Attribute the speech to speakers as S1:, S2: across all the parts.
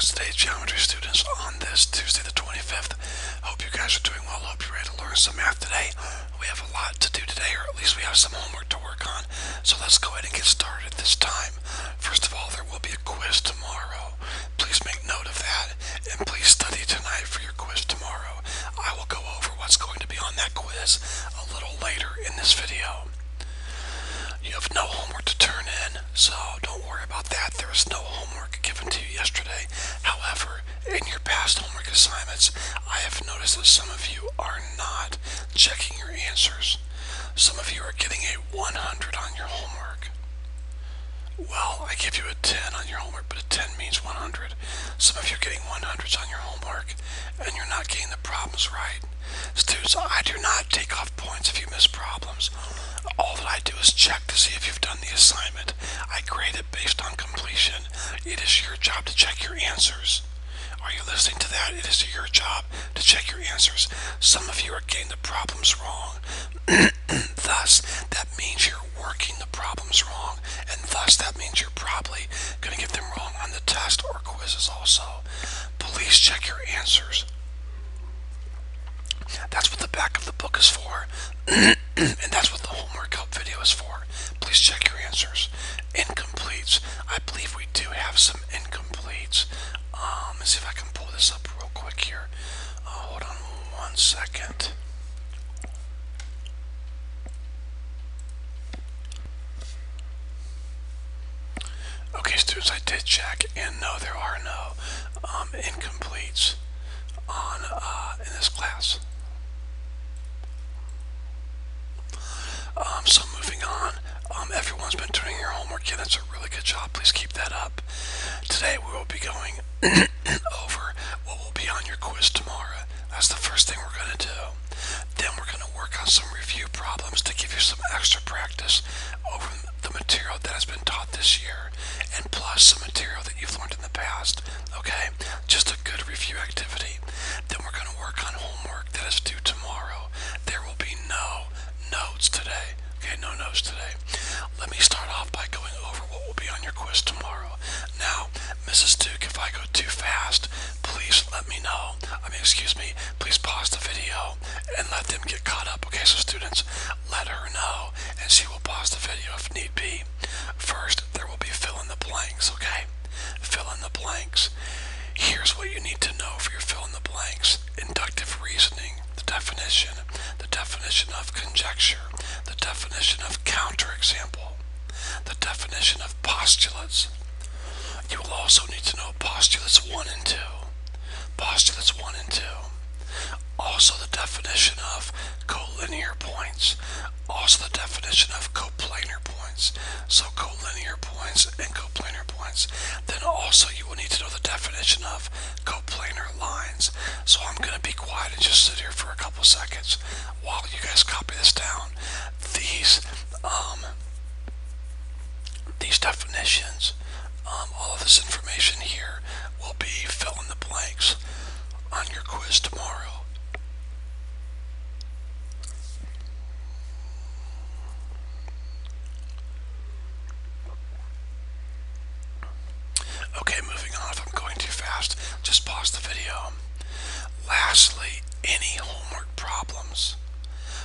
S1: class today, geometry students, on this Tuesday the 25th. Hope you guys are doing well. Hope you're ready to learn some math today. We have a lot to do today, or at least we have some homework to work on. So let's go ahead and get started this time. First of all, there will be a quiz tomorrow. Please make note of that, and please study tonight for your quiz tomorrow. I will go over what's going to be on that quiz a little later in this video. You have no homework to turn in, so don't worry about that. There is no homework given to you yesterday. However, in your past homework assignments, I have noticed that some of you are not checking your answers. Some of you are getting a 100 on your homework. Well, I give you a 10 on your homework, but a 10 means 100. Some of you are getting 100s on your homework, and you're not getting the problems right. Students, I do not take off points if you miss problems. All that I do is check to see if you've done the assignment. I grade it based on completion. It is your job to check your answers. Are you listening to that? It is your job to check your answers. Some of you are getting the problems wrong. Thus, that means you're working the problems wrong, and thus that means you're probably going to get them wrong on the test or quizzes also. Please check your answers. That's what the back of the book is for, and that's what the homework help video is for. Please check your answers. Incompletes. I believe we do have some incompletes. Let's see if I can pull this up real quick here. Hold on 1 second. Okay, students, I did check, and no, there are no incompletes on in this class. So moving on, everyone's been turning your homework in. That's a really good job. Please keep that up. Today we will be going over what will be on your quiz tomorrow. That's the first thing we're going to do. Then we're going to work on some review problems to give you some extra practice over the material that has been taught this year, and plus some material that you've learned in the past. Okay? Just a good review activity. Then we're going to work on homework that is due tomorrow. There will be no notes today. Okay, no notes today. Let me start off by going over what will be on your quiz tomorrow. Now, Mrs. Duke, if I go too fast, please let me know. Please pause the video and let them get caught up. Okay, so students, let her know, and she will pause the video if need be. First, there will be fill in the blanks, okay? Fill in the blanks. Here's what you need to know for your fill in the blanks. Inductive reasoning, the definition of conjecture, the definition of counterexample, the definition of postulates. You will also need to know postulates 1 and 2. Postulates 1 and 2. Also the definition of collinear points. Also the definition of coplanar points. So collinear points and coplanar points. Then also you will need to know the definition of coplanar lines. So I'm going to be quiet and just sit here for a couple seconds while you guys copy this down. These definitions, all of this information here will be fill in the blanks on your quiz tomorrow. Okay, moving on. If I'm going too fast, just pause the video. Lastly, any homework problems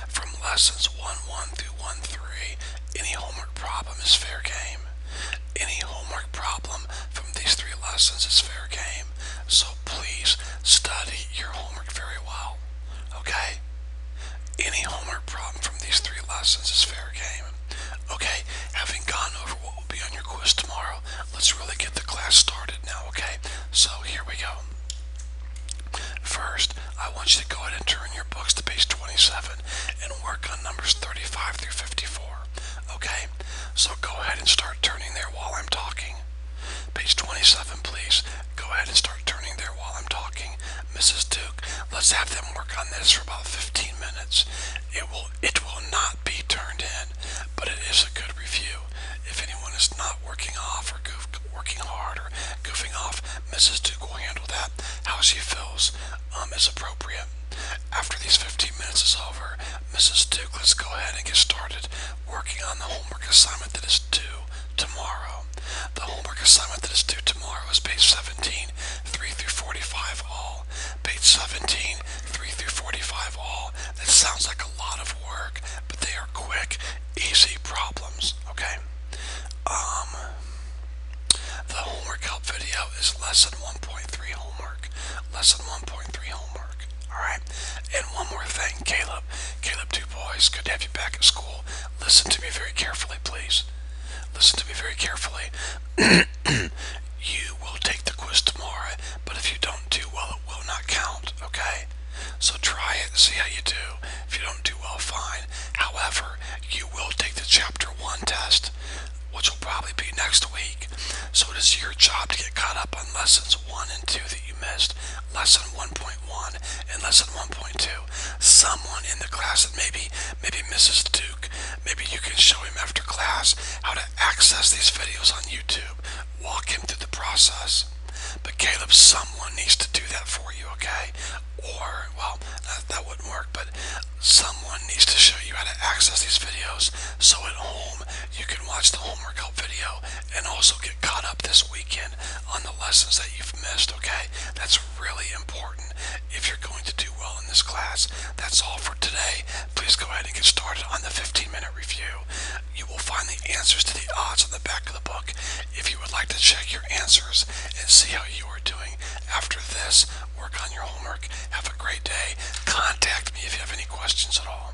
S1: from lessons 1-1 through 1-3, any homework problem is fair game. Any homework problem from these 3 lessons is fair game. So please study your homework very well. Okay? Any homework problem from these 3 lessons is fair game. Okay, having gone over what will be on your quiz tomorrow, let's really get the class started now, okay? So here we go. First, I want you to go ahead and turn your books to page 27 and work on numbers 35 through 54. Okay? So go ahead and start turning there while I'm talking. Page 27, please. Go ahead and start turning there while I'm talking. Mrs. Duke, let's have them work on this for about 15 minutes. It will not be turned in, but it is a good review. If anyone is not working off or working hard or goofing off, Mrs. Duke will handle that. How she feels is appropriate. After these 15 minutes is over, Mrs. Duke, let's go ahead and get started working on the homework assignment that is due tomorrow. The homework assignment that is due tomorrow tomorrow is page 17, 3 through 45 all. Page 17, 3 through 45 all. That sounds like a lot of work, but they are quick, easy problems, okay? The homework help video is lesson 1.3 homework. Lesson 1.3 homework. Alright? And one more thing, Caleb. Caleb DuBois, good to have you back at school. Listen to me very carefully, please. Listen to me very carefully. You will take the quiz tomorrow, but if you don't do well, it will not count, okay? So try it, see how you do. If you don't do well, fine. However, you will take the chapter 1 test, which will probably be next week. So it is your job to get caught up on lessons 1 and 2 that you missed. Lesson 1.1 and lesson 1.2. Someone in the class that maybe Mrs. Duke, maybe you can show him after class how to access these videos on YouTube. Walk him through the process. But Caleb, someone needs to do that for you, okay? Or, well, that wouldn't work, but someone needs to show you how to access these videos so at home you can watch the homework help video and also get caught up this weekend on the lessons that you've missed, okay? That's really important if you're going to do well in this class. That's all for today. Please go ahead and get started on the 15-minute review. You will find the answers to the odds on the back of the book if you would like to check your answers and see how you are doing after this. Work on your homework. Have a great day. Contact me if you have any questions at all.